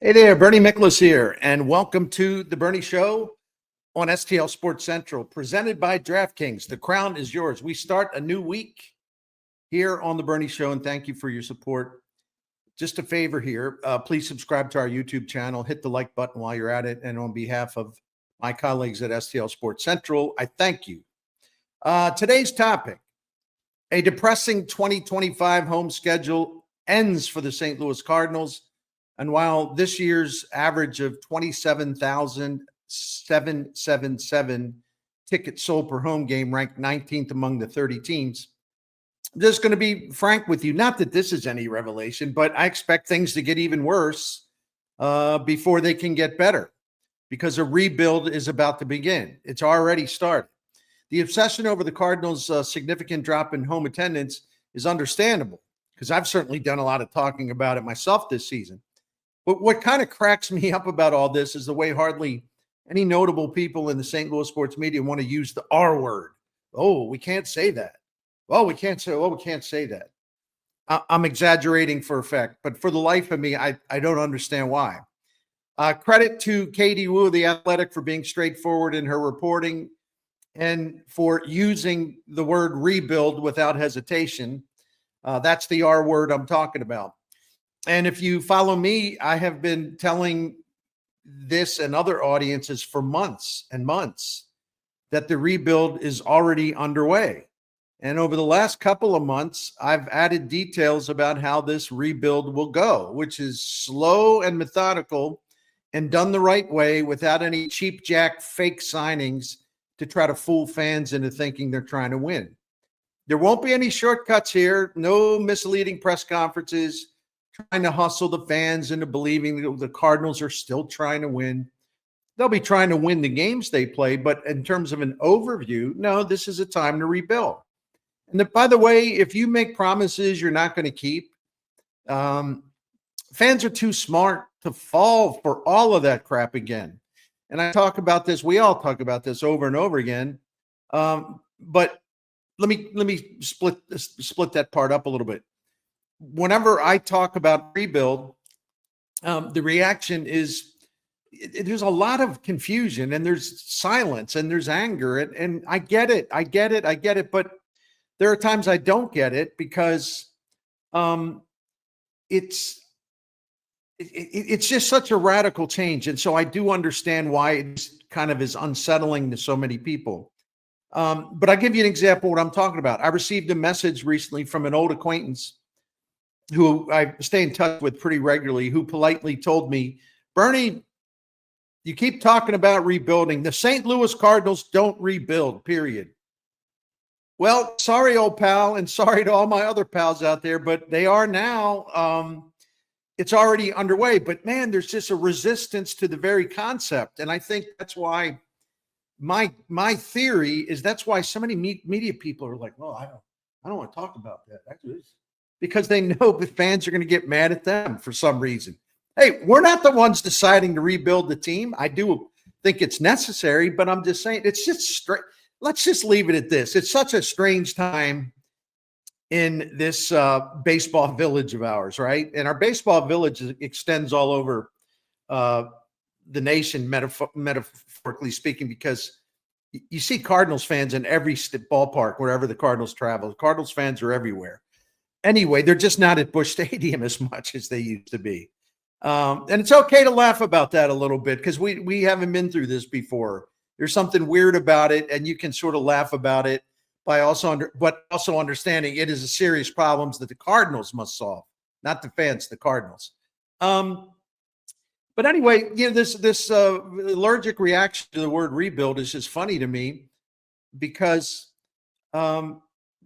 Hey there, Bernie Miklasz here, and welcome to the Bernie Show on STL Sports Central, presented by DraftKings. The crown is yours. We start a new week here on the Bernie Show, and thank you for your support. Just a favor here, please subscribe to our YouTube channel, hit the like button while you're at it, and on behalf of my colleagues at STL Sports Central, I thank you. Today's topic, a depressing 2025 home schedule ends for the St. Louis Cardinals. And while this year's average of 27,777 tickets sold per home game ranked 19th among the 30 teams, I'm just going to be frank with you. Not that this is any revelation, but I expect things to get even worse before they can get better, because a rebuild is about to begin. It's already started. The obsession over the Cardinals' significant drop in home attendance is understandable, because I've certainly done a lot of talking about it myself this season. But what kind of cracks me up about all this is the way hardly any notable people in the St. Louis sports media want to use the R word. Oh, we can't say that. Well, we can't say that. I'm exaggerating for effect, but for the life of me, I don't understand why. Credit to Katie Wu, the Athletic, for being straightforward in her reporting and for using the word rebuild without hesitation. That's the R word I'm talking about. And if you follow me, I have been telling this and other audiences for months and months that the rebuild is already underway. And over the last couple of months, I've added details about how this rebuild will go, which is slow and methodical and done the right way without any cheap jack fake signings to try to fool fans into thinking they're trying to win. There won't be any shortcuts here, no misleading press conferences trying to hustle the fans into believing the Cardinals are still trying to win. They'll be trying to win the games they play, but in terms of an overview, no, this is a time to rebuild. And by the way, if you make promises you're not going to keep, fans are too smart to fall for all of that crap again. And I talk about this, we all talk about this over and over again. But let me split that part up a little bit. Whenever I talk about rebuild, the reaction is there's a lot of confusion and there's silence and there's anger. And I get it. But there are times I don't get it because it's just such a radical change. And so I do understand why it's kind of is unsettling to so many people. But I'll give you an example of what I'm talking about. I received a message recently from an old acquaintance who I stay in touch with pretty regularly, who politely told me, Bernie, you keep talking about rebuilding. The St. Louis Cardinals don't rebuild, period. Well, sorry, old pal, and sorry to all my other pals out there, but they are now. It's already underway. But, man, there's just a resistance to the very concept. And I think that's why my theory is that's why so many media people are like, well, I don't want to talk about that. Because they know the fans are going to get mad at them for some reason. Hey, we're not the ones deciding to rebuild the team. I do think it's necessary, but I'm just saying it's just straight. Let's just leave it at this. It's such a strange time in this baseball village of ours, right? And our baseball village extends all over the nation, metaphorically speaking, because you see Cardinals fans in every ballpark, wherever the Cardinals travel. Cardinals fans are everywhere. Anyway, they're just not at Busch Stadium as much as they used to be. And it's okay to laugh about that a little bit because we haven't been through this before. There's something weird about it, and you can sort of laugh about it by also understanding it is a serious problems that the Cardinals must solve, not the fans, the Cardinals. But anyway, this allergic reaction to the word rebuild is just funny to me because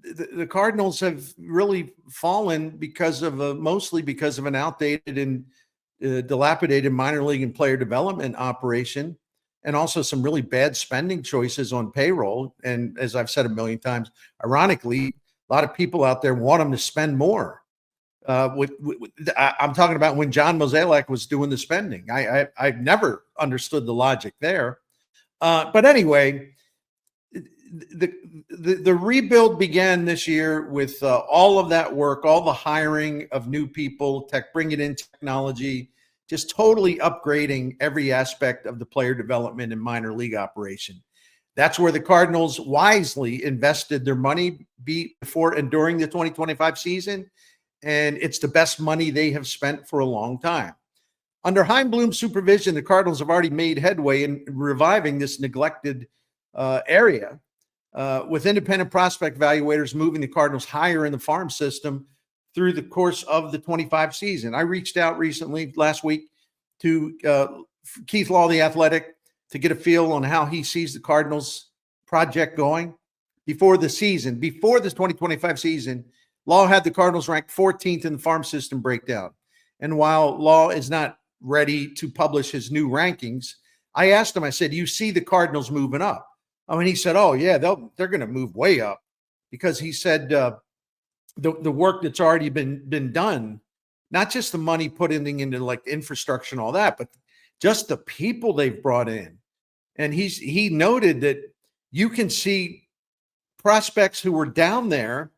the Cardinals have really fallen because of mostly because of an outdated and dilapidated minor league and player development operation, and also some really bad spending choices on payroll. And as I've said a million times, ironically, a lot of people out there want them to spend more. I'm talking about when John Mozeliak was doing the spending. I've never understood the logic there. But anyway, the rebuild began this year with all of that work, all the hiring of new people, bringing in technology, just totally upgrading every aspect of the player development and minor league operation. That's where the Cardinals wisely invested their money before and during the 2025 season, and it's the best money they have spent for a long time. Under Chaim Bloom's supervision, the Cardinals have already made headway in reviving this neglected area, with independent prospect evaluators moving the Cardinals higher in the farm system through the course of the 25 season. I reached out recently, last week, to Keith Law, the Athletic, to get a feel on how he sees the Cardinals project going before the season. Before this 2025 season, Law had the Cardinals ranked 14th in the farm system breakdown. And while Law is not ready to publish his new rankings, I asked him, I said, you see the Cardinals moving up? I mean, he said, oh, yeah, they're going to move way up, because he said the work that's already been done, not just the money put into like infrastructure and all that, but just the people they've brought in. And he noted that you can see prospects who were down there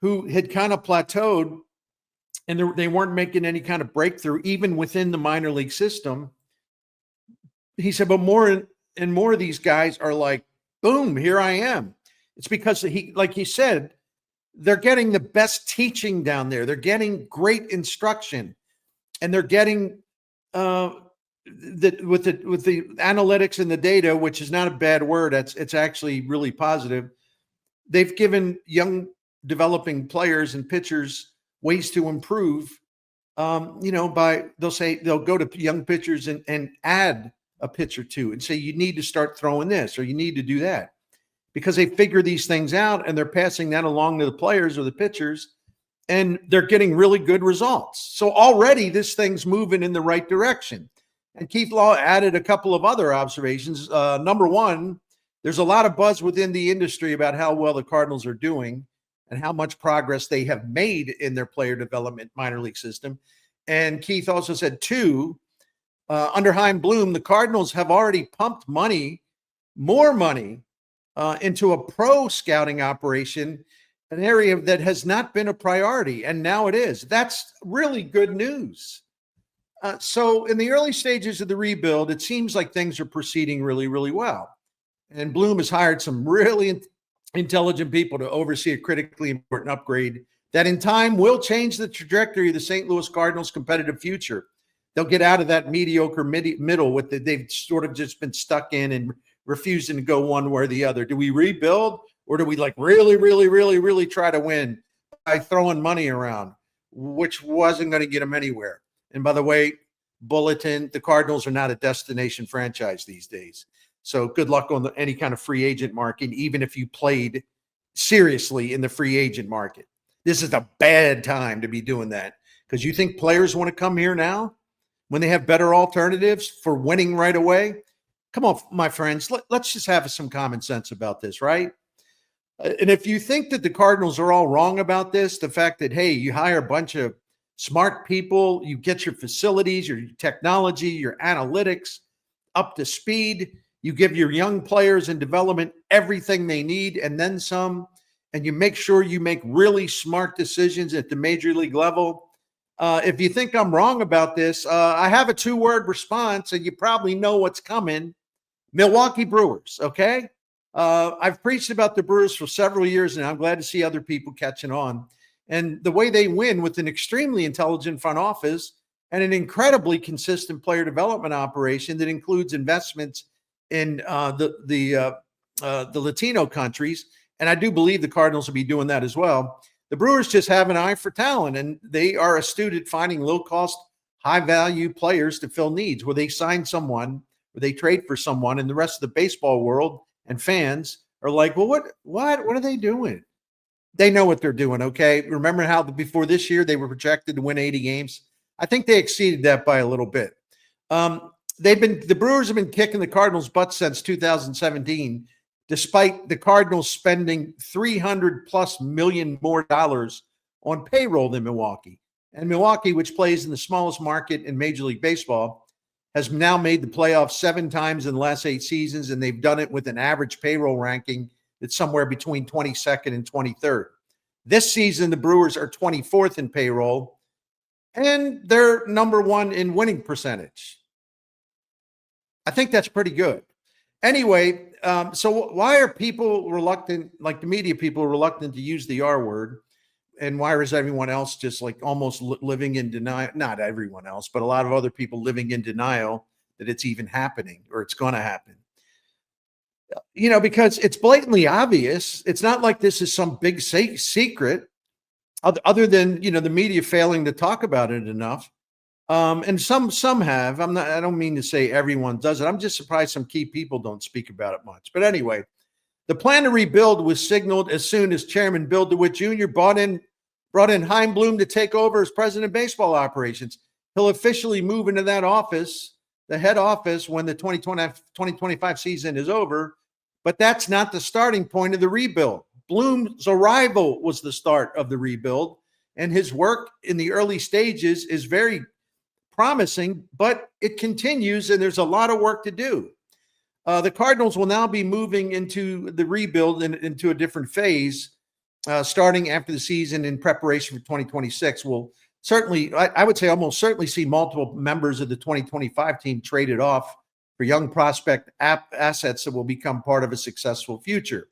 who had kind of plateaued, and they weren't making any kind of breakthrough, even within the minor league system. He said, but more and more of these guys are like, boom, here I am. It's because like he said, they're getting the best teaching down there. They're getting great instruction, and they're getting with the analytics and the data, which is not a bad word. It's actually really positive. They've given young developing players and pitchers ways to improve. They'll go to young pitchers and add a pitch or two and say, you need to start throwing this, or you need to do that, because they figure these things out and they're passing that along to the players or the pitchers, and they're getting really good results. So already this thing's moving in the right direction. And Keith Law added a couple of other observations. Number one, there's a lot of buzz within the industry about how well the Cardinals are doing and how much progress they have made in their player development minor league system. And Keith also said, two, under Chaim Bloom, the Cardinals have already pumped more money into a pro scouting operation, an area that has not been a priority, and now it is. That's really good news. So in the early stages of the rebuild, it seems like things are proceeding really, really well. And Bloom has hired some really intelligent people to oversee a critically important upgrade that in time will change the trajectory of the St. Louis Cardinals' competitive future. They'll get out of that mediocre middle they've sort of just been stuck in and refusing to go one way or the other. Do we rebuild, or do we like really, really, really, really try to win by throwing money around, which wasn't going to get them anywhere? And by the way, bulletin, the Cardinals are not a destination franchise these days. So good luck on any kind of free agent market, even if you played seriously in the free agent market. This is a bad time to be doing that, because you think players want to come here now when they have better alternatives for winning right away? Come on, my friends, let's just have some common sense about this, right? And if you think that the Cardinals are all wrong about this, the fact that, hey, you hire a bunch of smart people, you get your facilities, your technology, your analytics up to speed, you give your young players in development everything they need and then some, and you make sure you make really smart decisions at the major league level. If you think I'm wrong about this, I have a 2-word response, and you probably know what's coming. Milwaukee Brewers, okay? I've preached about the Brewers for several years now. I'm glad to see other people catching on. And the way they win with an extremely intelligent front office and an incredibly consistent player development operation that includes investments in the Latino countries. And I do believe the Cardinals will be doing that as well. The Brewers just have an eye for talent, and they are astute at finding low-cost, high-value players to fill needs, where they sign someone, or they trade for someone, and the rest of the baseball world and fans are like, well, what are they doing? They know what they're doing, okay? Remember how before this year they were projected to win 80 games? I think they exceeded that by a little bit. The Brewers have been kicking the Cardinals' butt since 2017, despite the Cardinals spending $300+ million more on payroll than Milwaukee. And Milwaukee, which plays in the smallest market in Major League Baseball, has now made the playoffs 7 times in the last 8 seasons, and they've done it with an average payroll ranking that's somewhere between 22nd and 23rd. This season, the Brewers are 24th in payroll, and they're number one in winning percentage. I think that's pretty good. Anyway, so why are people reluctant, like the media people, reluctant to use the R word? And why is everyone else just like almost living in denial? Not everyone else, but a lot of other people living in denial that it's even happening or it's going to happen. Because it's blatantly obvious. It's not like this is some big secret other than, the media failing to talk about it enough. And some have. I don't mean to say everyone does it. I'm just surprised some key people don't speak about it much. But anyway, the plan to rebuild was signaled as soon as Chairman Bill DeWitt Jr. brought in Chaim Bloom to take over as president of baseball operations. He'll officially move into that office, the head office, when the 2025 season is over. But that's not the starting point of the rebuild. Bloom's arrival was the start of the rebuild, and his work in the early stages is very promising, but it continues, and there's a lot of work to do. The Cardinals will now be moving into the rebuild and into a different phase, starting after the season in preparation for 2026. We'll certainly, I would say almost certainly see multiple members of the 2025 team traded off for young prospect assets that will become part of a successful future.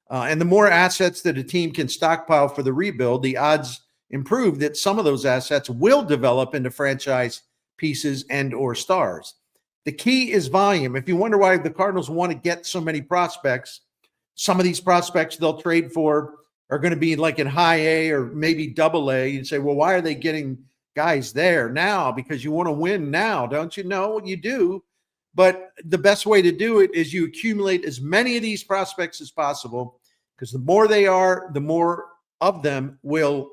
And the more assets that a team can stockpile for the rebuild, the odds improve that some of those assets will develop into franchise pieces and or stars. The key is volume. If you wonder why the Cardinals want to get so many prospects, some of these prospects they'll trade for are going to be like in high A or maybe double A. You'd say, well, why are they getting guys there now? Because you want to win now, don't you? No, you do. But the best way to do it is you accumulate as many of these prospects as possible, because the more they are, the more of them will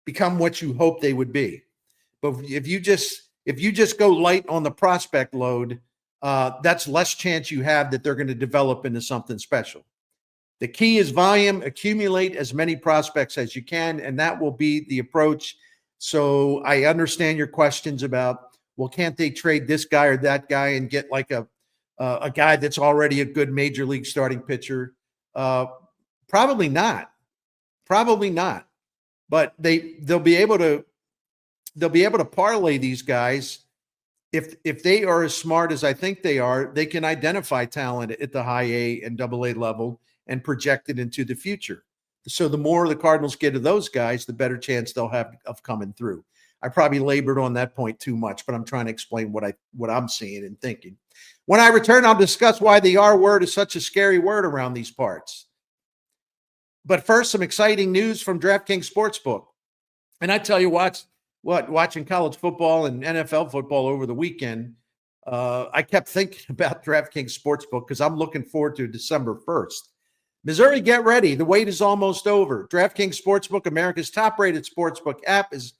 become what you hope they would be. But if you just go light on the prospect load, that's less chance you have that they're going to develop into something special. The key is volume. Accumulate as many prospects as you can, and that will be the approach. So I understand your questions about, well, can't they trade this guy or that guy and get like a guy that's already a good major league starting pitcher? Probably not. But they'll be able to parlay these guys. If they are as smart as I think they are, they can identify talent at the high A and double A level and project it into the future. So the more the Cardinals get to those guys, the better chance they'll have of coming through. I probably labored on that point too much, but I'm trying to explain what I'm seeing and thinking. When I return, I'll discuss why the R word is such a scary word around these parts. But first, some exciting news from DraftKings Sportsbook. And I tell you watching college football and NFL football over the weekend, I kept thinking about DraftKings Sportsbook because I'm looking forward to December 1st. Missouri, get ready. The wait is almost over. DraftKings Sportsbook, America's top-rated sportsbook app, is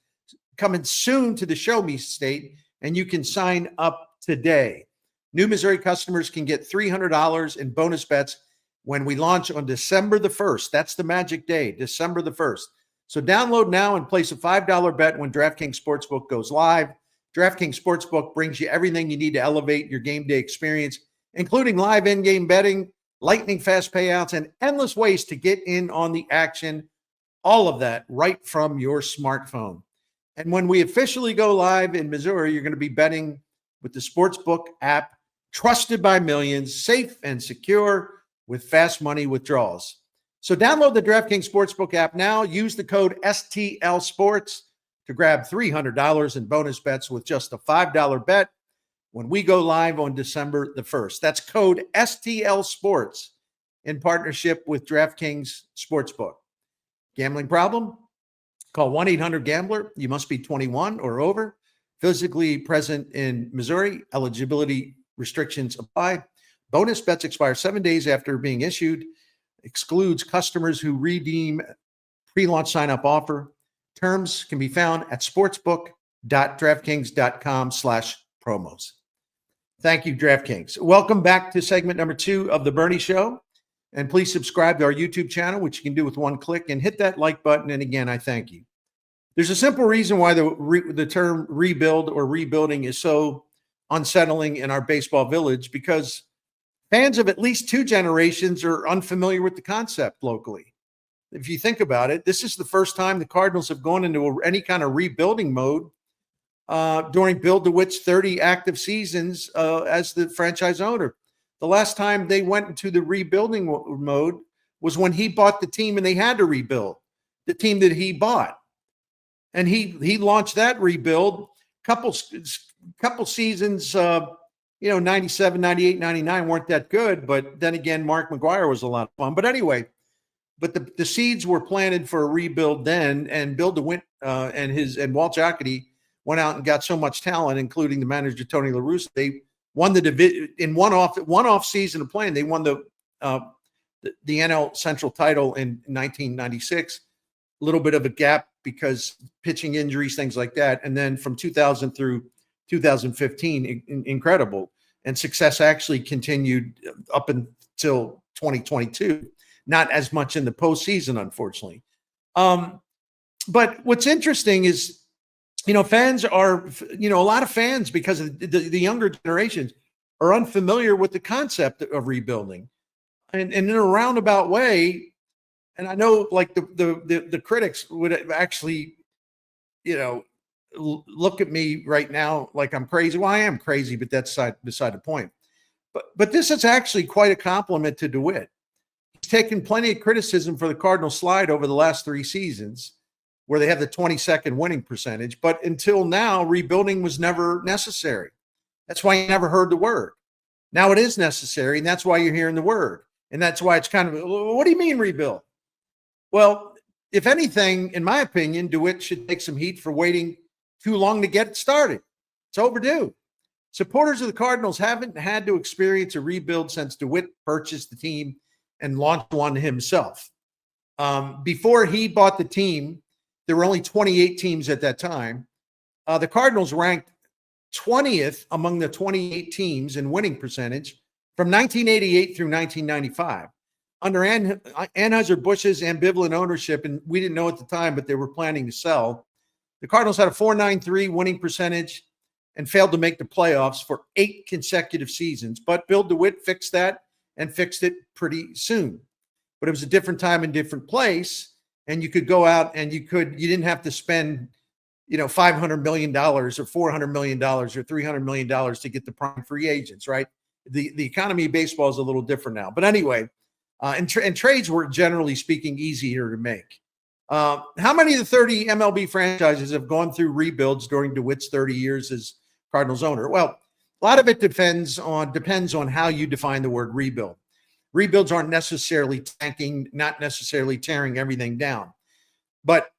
coming soon to the Show Me State, and you can sign up today. New Missouri customers can get $300 in bonus bets when we launch on December the 1st. That's the magic day, December the 1st. So download now and place a $5 bet when DraftKings Sportsbook goes live. DraftKings Sportsbook brings you everything you need to elevate your game day experience, including live in-game betting, lightning fast payouts, and endless ways to get in on the action. All of that right from your smartphone. And when we officially go live in Missouri, you're going to be betting with the Sportsbook app, trusted by millions, safe and secure with fast money withdrawals. So download the DraftKings Sportsbook app now. Use the code STL Sports to grab $300 in bonus bets with just a $5 bet when we go live on December the 1st. That's code STL Sports in partnership with DraftKings Sportsbook. Gambling problem? Call 1-800-GAMBLER. You must be 21 or over, physically present in Missouri. Eligibility restrictions apply. Bonus bets expire 7 days after being issued. Excludes customers who redeem pre-launch sign-up offer. Terms can be found at sportsbook.draftkings.com/promos. Thank you, DraftKings. Welcome back to segment number 2 of The Bernie Show. And please subscribe to our YouTube channel, which you can do with one click, and hit that like button. And again, I thank you. There's a simple reason why the term rebuild or rebuilding is so unsettling in our baseball village, because fans of at least 2 generations are unfamiliar with the concept locally. if you think about it, this is the first time the Cardinals have gone into any kind of rebuilding mode during Bill DeWitt's 30 active seasons as the franchise owner. The last time they went into the rebuilding mode was when he bought the team and they had to rebuild the team that he bought. And he launched that rebuild couple seasons, 97, 98, 99 weren't that good. But then again, Mark McGwire was a lot of fun. But anyway, but the seeds were planted for a rebuild then. And Bill DeWitt and Walt Jocketty went out and got so much talent, including the manager, Tony La Russa. They won the division in one off season of playing. They won the NL Central title in 1996. A little bit of a gap because pitching injuries, things like that. And then from 2000 through 2015, incredible. And success actually continued up until 2022. Not as much in the postseason, unfortunately. But what's interesting is, fans are, a lot of fans, because of the younger generations, are unfamiliar with the concept of rebuilding. And in a roundabout way, and I know like the critics would actually, look at me right now like I'm crazy. Well, I am crazy, but that's beside the point. But this is actually quite a compliment to DeWitt. He's taken plenty of criticism for the Cardinals slide over the last 3 seasons, where they have the 22nd winning percentage. But until now, rebuilding was never necessary. That's why you never heard the word. Now it is necessary, and that's why you're hearing the word. And that's why it's kind of, what do you mean rebuild? Well, if anything, in my opinion, DeWitt should take some heat for waiting too long to get it started. It's overdue. Supporters of the Cardinals haven't had to experience a rebuild since DeWitt purchased the team and launched one himself. Before he bought the team, there were only 28 teams at that time. The Cardinals ranked 20th among the 28 teams in winning percentage from 1988 through 1995. Under Anheuser-Busch's ambivalent ownership, and we didn't know at the time, but they were planning to sell, the Cardinals had a .493 winning percentage and failed to make the playoffs for 8 consecutive seasons. But Bill DeWitt fixed that and fixed it pretty soon. But it was a different time and different place, and you could go out and you didn't have to spend, $500 million or $400 million or $300 million to get the prime free agents, right? The economy of baseball is a little different now. But anyway, and trades were, generally speaking, easier to make. How many of the 30 MLB franchises have gone through rebuilds during DeWitt's 30 years as Cardinals owner? Well, a lot of it depends on how you define the word rebuild. Rebuilds aren't necessarily tanking, not necessarily tearing everything down. But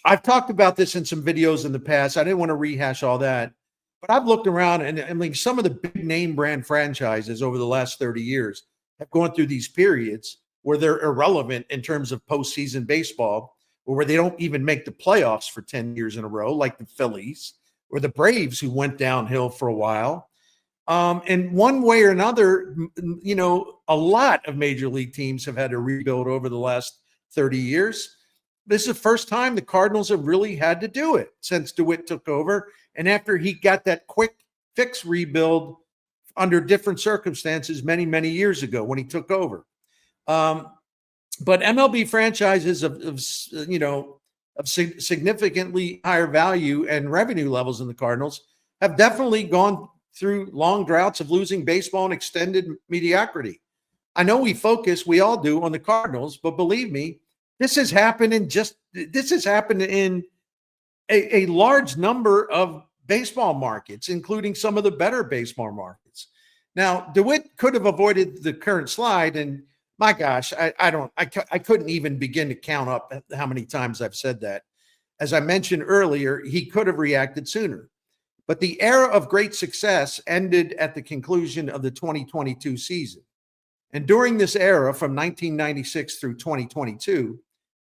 I've talked about this in some videos in the past. I didn't want to rehash all that. But I've looked around, and I mean, some of the big name brand franchises over the last 30 years have gone through these periods where they're irrelevant in terms of postseason baseball, or where they don't even make the playoffs for 10 years in a row, like the Phillies or the Braves, who went downhill for a while. And one way or another, a lot of major league teams have had to rebuild over the last 30 years. This is the first time the Cardinals have really had to do it since DeWitt took over. And after he got that quick fix rebuild under different circumstances many, many years ago when he took over. But MLB franchises of significantly higher value and revenue levels than the Cardinals have definitely gone through long droughts of losing baseball and extended mediocrity. I know we all do on the Cardinals, but believe me, this has happened in a large number of baseball markets, including some of the better baseball markets. Now, DeWitt could have avoided the current slide, and my gosh, I couldn't even begin to count up how many times I've said that. As I mentioned earlier, he could have reacted sooner. But the era of great success ended at the conclusion of the 2022 season. And during this era, from 1996 through 2022,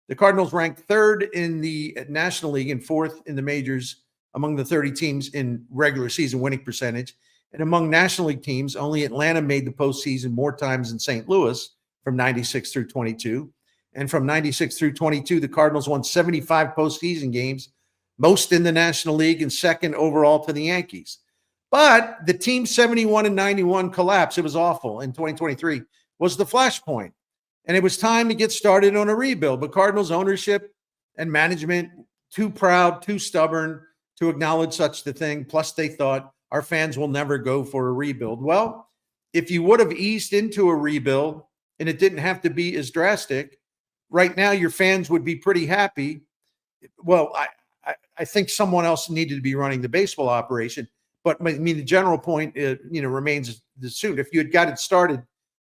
the Cardinals ranked 3rd in the National League and 4th in the majors among the 30 teams in regular season winning percentage. And among National League teams, only Atlanta made the postseason more times than St. Louis from 96 through 22. And from 96 through 22, the Cardinals won 75 postseason games, most in the National League and 2nd overall to the Yankees. But the team 71 and 91 collapse, it was awful, in 2023 was the flashpoint. And it was time to get started on a rebuild. But Cardinals ownership and management, too proud, too stubborn to acknowledge such the thing. Plus, they thought our fans will never go for a rebuild. Well, if you would have eased into a rebuild and it didn't have to be as drastic, right now your fans would be pretty happy. Well, I think someone else needed to be running the baseball operation. But I mean, the general point, remains the soon. If you had got it started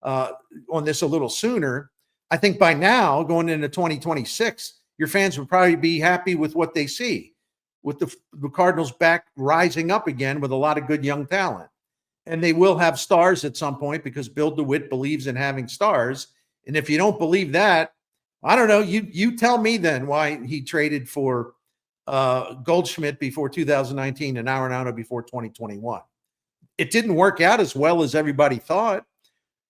on this a little sooner, I think by now, going into 2026, your fans would probably be happy with what they see, with the Cardinals back rising up again with a lot of good young talent. And they will have stars at some point because Bill DeWitt believes in having stars. And if you don't believe that, I don't know. You tell me then why he traded for Goldschmidt before 2019 and Arenado before 2021. It didn't work out as well as everybody thought,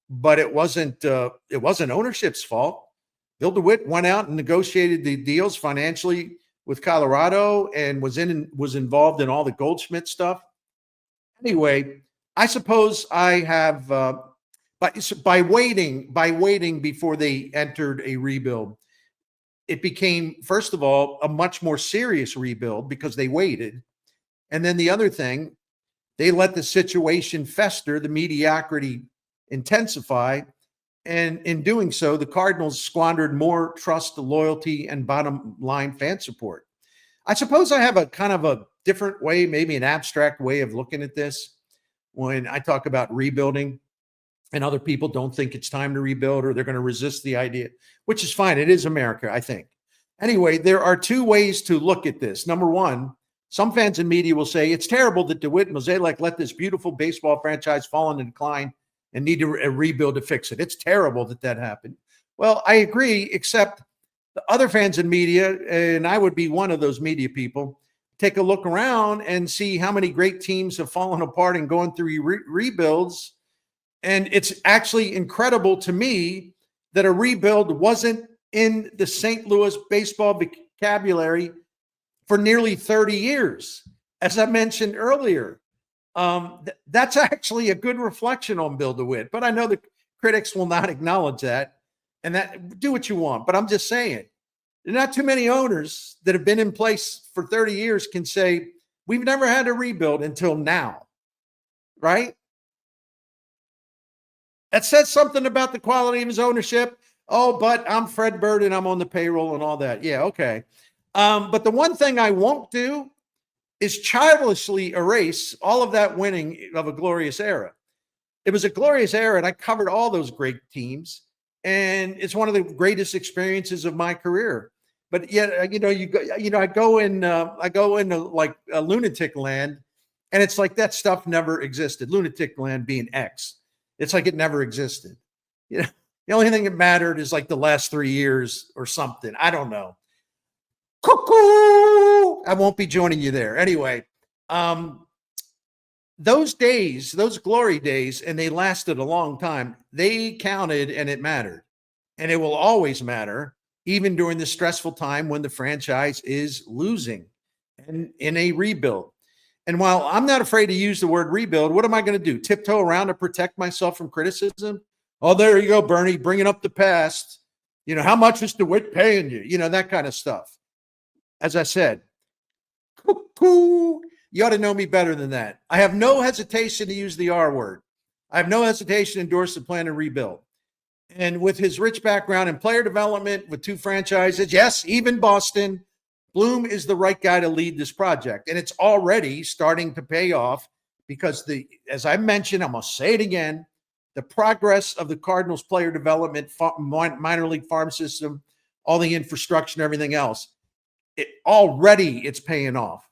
but it wasn't ownership's fault. Bill DeWitt went out and negotiated the deals financially with Colorado and was involved in all the Goldschmidt stuff. Anyway, I suppose I have by waiting before they entered a rebuild, it became, first of all, a much more serious rebuild because they waited. And then the other thing, they let the situation fester, the mediocrity intensify. And in doing so, the Cardinals squandered more trust, loyalty, and bottom line fan support. I suppose I have a kind of a different way, maybe an abstract way of looking at this when I talk about rebuilding, and other people don't think it's time to rebuild or they're going to resist the idea, which is fine. It is America, I think. Anyway, there are two ways to look at this. Number one, some fans and media will say it's terrible that DeWitt and Mozeliak let this beautiful baseball franchise fall into decline and need to rebuild to fix it. It's terrible that happened. Well, I agree, except the other fans and media, and I would be one of those media people, take a look around and see how many great teams have fallen apart and going through rebuilds. And it's actually incredible to me that a rebuild wasn't in the St. Louis baseball vocabulary for nearly 30 years. As I mentioned earlier, that's actually a good reflection on Bill DeWitt. But I know the critics will not acknowledge that. And that, do what you want. But I'm just saying, there are not too many owners that have been in place for 30 years can say, we've never had a rebuild until now, right? That says something about the quality of his ownership. Oh, but I'm Fred Bird and I'm on the payroll and all that. Yeah, okay. But the one thing I won't do is childishly erase all of that winning of a glorious era. It was a glorious era, and I covered all those great teams, and it's one of the greatest experiences of my career. But yet, I go into like a lunatic land, and it's like that stuff never existed. Lunatic land being X. It's like it never existed. The only thing that mattered is like the last 3 years or something. I don't know. Cuckoo! I won't be joining you there. Anyway, those days, those glory days, and they lasted a long time, they counted and it mattered. And it will always matter, even during the stressful time when the franchise is losing and in a rebuild. And while I'm not afraid to use the word rebuild, what am I going to do? Tiptoe around to protect myself from criticism? Oh, there you go, Bernie, bringing up the past. How much is DeWitt paying you? That kind of stuff. As I said, cuckoo, you ought to know me better than that. I have no hesitation to use the R word. I have no hesitation to endorse the plan to rebuild. And with his rich background in player development with 2 franchises, yes, even Boston, Bloom is the right guy to lead this project. And it's already starting to pay off because as I mentioned, I'm going to say it again, the progress of the Cardinals player development, minor league farm system, all the infrastructure and everything else, it's paying off.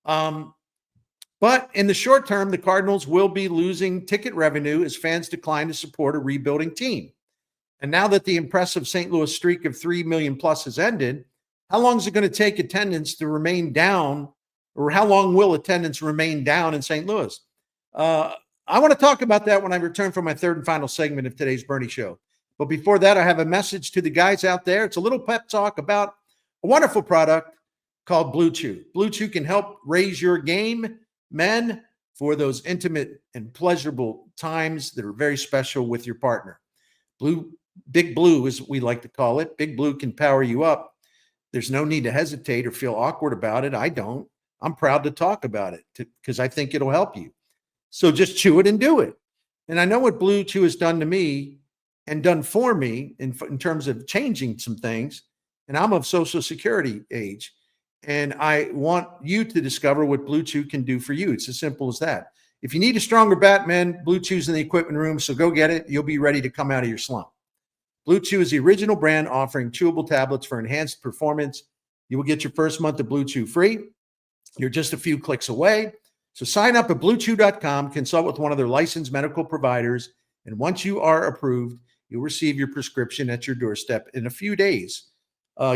But in the short term, the Cardinals will be losing ticket revenue as fans decline to support a rebuilding team. And now that the impressive St. Louis streak of 3 million plus has ended, how long is it going to take attendance to remain down, or how long will attendance remain down in St. Louis? I want to talk about that when I return from my third and final segment of today's Bernie Show. But before that, I have a message to the guys out there. It's a little pep talk about a wonderful product called Blue Chew. Blue Chew can help raise your game, men, for those intimate and pleasurable times that are very special with your partner. Blue Big Blue, as we like to call it. Big Blue can power you up. There's no need to hesitate or feel awkward about it. I don't. I'm proud to talk about it because I think it'll help you. So just chew it and do it. And I know what Blue Chew has done to me and done for me in terms of changing some things. And I'm of Social Security age. And I want you to discover what Blue Chew can do for you. It's as simple as that. If you need a stronger Batman, Blue Chew's in the equipment room, so go get it. You'll be ready to come out of your slump. Blue Chew is the original brand offering chewable tablets for enhanced performance. You will get your first month of Blue Chew free. You're just a few clicks away. So sign up at bluechew.com, consult with one of their licensed medical providers, and once you are approved, you'll receive your prescription at your doorstep in a few days.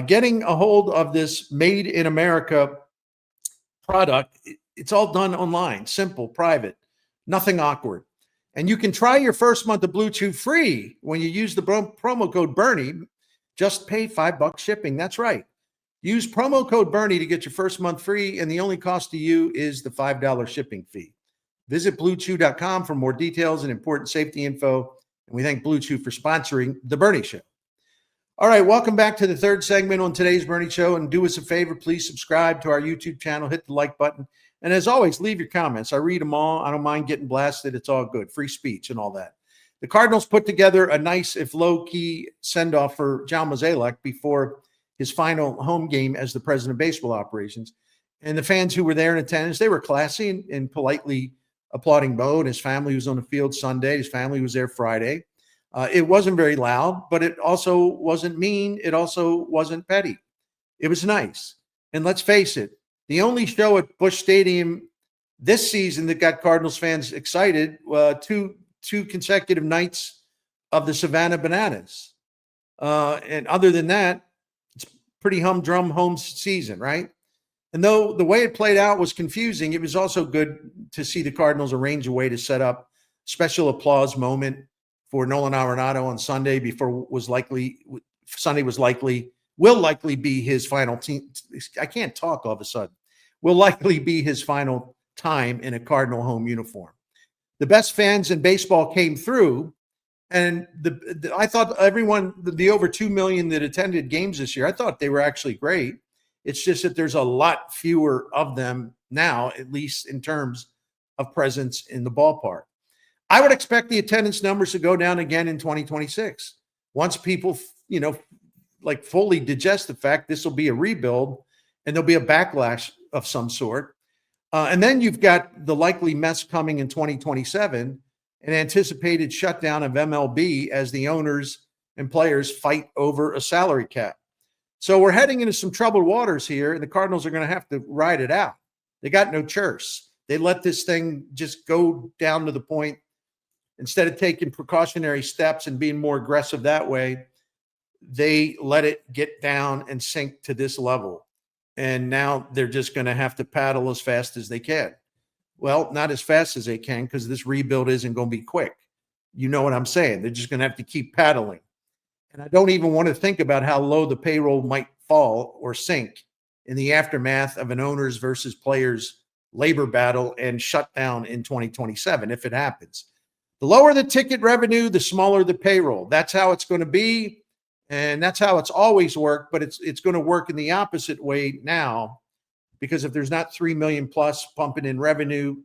Getting a hold of this made in America product, it's all done online, simple, private, nothing awkward. And you can try your first month of Blue Chew free when you use the promo code Bernie. Just pay $5 shipping. That's right. Use promo code Bernie to get your first month free, and the only cost to you is the $5 shipping fee. Visit bluechew.com for more details and important safety info. And we thank Blue Chew for sponsoring The Bernie Show. All right, welcome back to the third segment on today's Bernie Show. And do us a favor, please subscribe to our YouTube channel, hit the like button. And as always, leave your comments. I read them all. I don't mind getting blasted. It's all good. Free speech and all that. The Cardinals put together a nice, if low-key, send-off for John Mozeliak before his final home game as the president of baseball operations. And the fans who were there in attendance, they were classy and politely applauding Bo and his family was on the field Sunday. His family was there Friday. It wasn't very loud, but it also wasn't mean. It also wasn't petty. It was nice. And let's face it, the only show at Busch Stadium this season that got Cardinals fans excited, two consecutive nights of the Savannah Bananas. And other than that, it's pretty humdrum home season, right? And though the way it played out was confusing, it was also good to see the Cardinals arrange a way to set up special applause moment for Nolan Arenado on Sunday will likely be his final team. I can't talk all of a sudden. Will likely be his final time in a Cardinal home uniform. The best fans in baseball came through, and I thought everyone, the over 2 million that attended games this year, I thought they were actually great. It's just that there's a lot fewer of them now, at least in terms of presence in the ballpark. I would expect the attendance numbers to go down again in 2026. Once people, fully digest the fact this will be a rebuild and there'll be a backlash of some sort. And then you've got the likely mess coming in 2027, an anticipated shutdown of MLB as the owners and players fight over a salary cap. So we're heading into some troubled waters here, and the Cardinals are going to have to ride it out. They got no choice. They let this thing just go down to the point. Instead of taking precautionary steps and being more aggressive that way, they let it get down and sink to this level. And now they're just going to have to paddle as fast as they can. Well, not as fast as they can because this rebuild isn't going to be quick. You know what I'm saying? They're just going to have to keep paddling. And I don't even want to think about how low the payroll might fall or sink in the aftermath of an owners versus players labor battle and shutdown in 2027 if it happens. The lower the ticket revenue, the smaller the payroll. That's how it's going to be, and that's how it's always worked, but it's going to work in the opposite way now, because if there's not 3 million plus pumping in revenue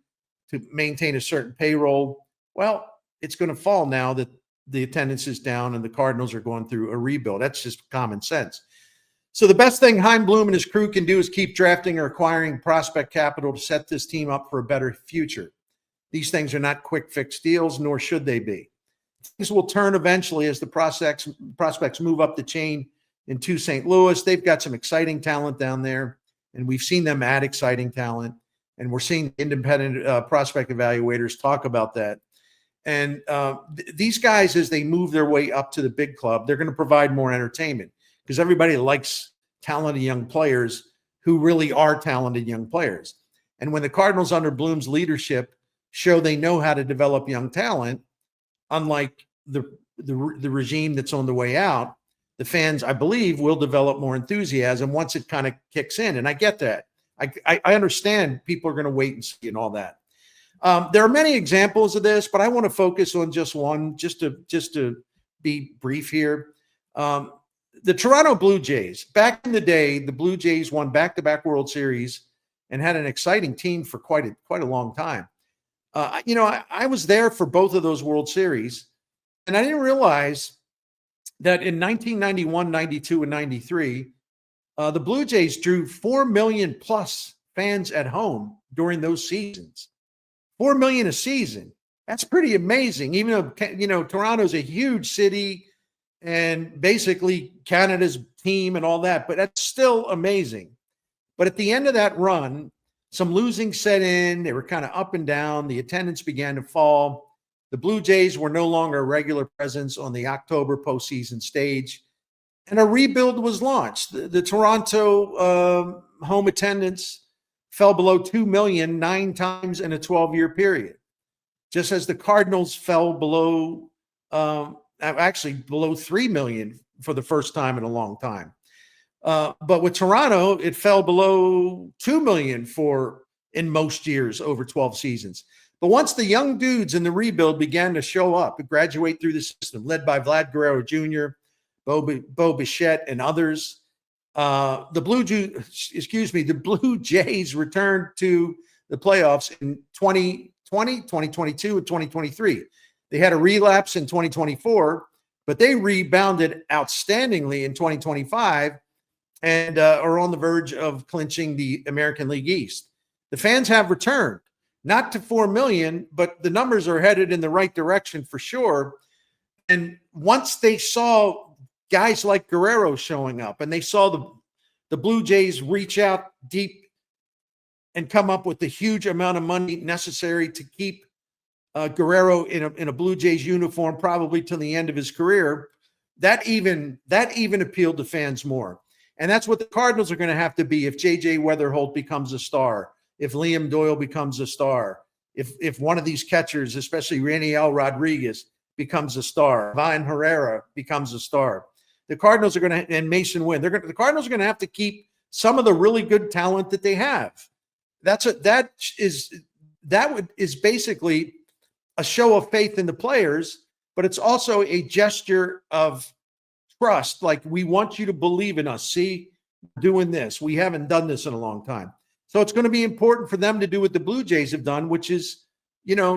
to maintain a certain payroll, well, it's going to fall now that the attendance is down and the Cardinals are going through a rebuild. That's just common sense. So the best thing Chaim Bloom and his crew can do is keep drafting or acquiring prospect capital to set this team up for a better future. These things are not quick fix deals, nor should they be. Things will turn eventually as the prospects move up the chain into St. Louis. They've got some exciting talent down there, and we've seen them add exciting talent, and we're seeing independent prospect evaluators talk about that. And these guys, as they move their way up to the big club, they're going to provide more entertainment because everybody likes talented young players who really are talented young players. And when the Cardinals under Bloom's leadership show they know how to develop young talent, unlike the regime that's on the way out, the fans, I believe, will develop more enthusiasm once it kind of kicks in. And I get that. I understand people are going to wait and see and all that. There are many examples of this, but I want to focus on just one, just to be brief here. The Toronto Blue Jays, back in the day, the Blue Jays won back-to-back World Series and had an exciting team for quite a long time. I was there for both of those World Series, and I didn't realize that in 1991, 92, and 93, the Blue Jays drew 4 million plus fans at home during those seasons. 4 million a season. That's pretty amazing. Even though, Toronto's a huge city and basically Canada's team and all that, but that's still amazing. But at the end of that run, some losing set in. They were kind of up and down. The attendance began to fall. The Blue Jays were no longer a regular presence on the October postseason stage, and a rebuild was launched. The Toronto home attendance fell below 2 million 9 times in a 12-year period, just as the Cardinals fell below, below 3 million for the first time in a long time. But with Toronto, it fell below 2 million in most years over 12 seasons. But once the young dudes in the rebuild began to show up and graduate through the system, led by Vlad Guerrero Jr., Bo Bichette, and others, the Blue Jays returned to the playoffs in 2020, 2022, and 2023. They had a relapse in 2024, but they rebounded outstandingly in 2025 and are on the verge of clinching the American League East. The fans have returned, not to 4 million, but the numbers are headed in the right direction for sure. And once they saw guys like Guerrero showing up and they saw the Blue Jays reach out deep and come up with the huge amount of money necessary to keep Guerrero in a Blue Jays uniform, probably till the end of his career, that even appealed to fans more. And that's what the Cardinals are going to have to be if J.J. Weatherholt becomes a star, if Liam Doyle becomes a star, if one of these catchers, especially Raniel Rodriguez, becomes a star, Vine Herrera becomes a star. The Cardinals are going to, and Mason Wynn, the Cardinals are going to have to keep some of the really good talent that they have. That is basically a show of faith in the players, but it's also a gesture of trust. Like, we want you to believe in us. See, we're doing this. We haven't done this in a long time. So it's going to be important for them to do what the Blue Jays have done, which is,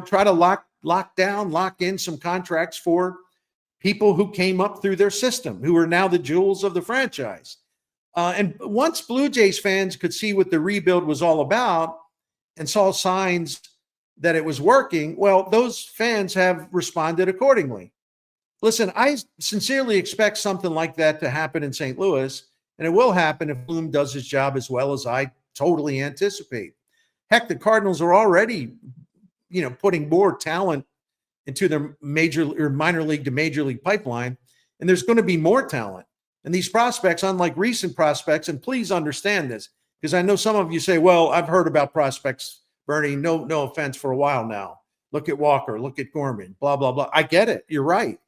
try to lock in some contracts for people who came up through their system, who are now the jewels of the franchise. And once Blue Jays fans could see what the rebuild was all about and saw signs that it was working, well, those fans have responded accordingly. Listen, I sincerely expect something like that to happen in St. Louis, and it will happen if Bloom does his job as well as I totally anticipate. Heck, the Cardinals are already, putting more talent into their major or minor league to major league pipeline, and there's going to be more talent. And these prospects, unlike recent prospects, and please understand this, because I know some of you say, well, I've heard about prospects, Bernie, no offense, for a while now. Look at Walker, look at Gorman, blah, blah, blah. I get it. You're right.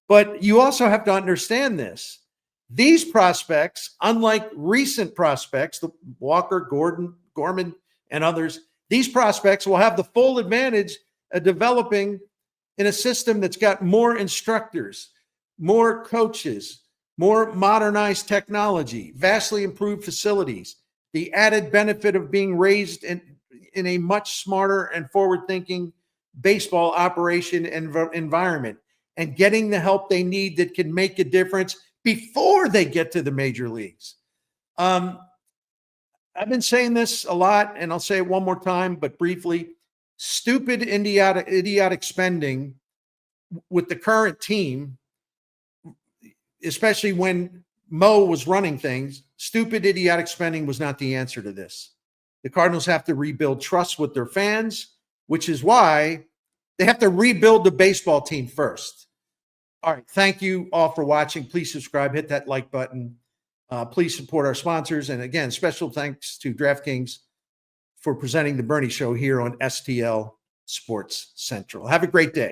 But you also have to understand this. These prospects, unlike recent prospects, the Walker, Gorman, and others, these prospects will have the full advantage of developing in a system that's got more instructors, more coaches, more modernized technology, vastly improved facilities, the added benefit of being raised in a much smarter and forward-thinking baseball operation and environment, and getting the help they need that can make a difference before they get to the major leagues. I've been saying this a lot, and I'll say it one more time, but briefly. Stupid, idiotic spending with the current team, especially when Mo was running things, stupid, idiotic spending was not the answer to this. The Cardinals have to rebuild trust with their fans, which is why they have to rebuild the baseball team first. All right. Thank you all for watching. Please subscribe, hit that like button. Please support our sponsors. And again, special thanks to DraftKings for presenting the Bernie Show here on STL Sports Central. Have a great day.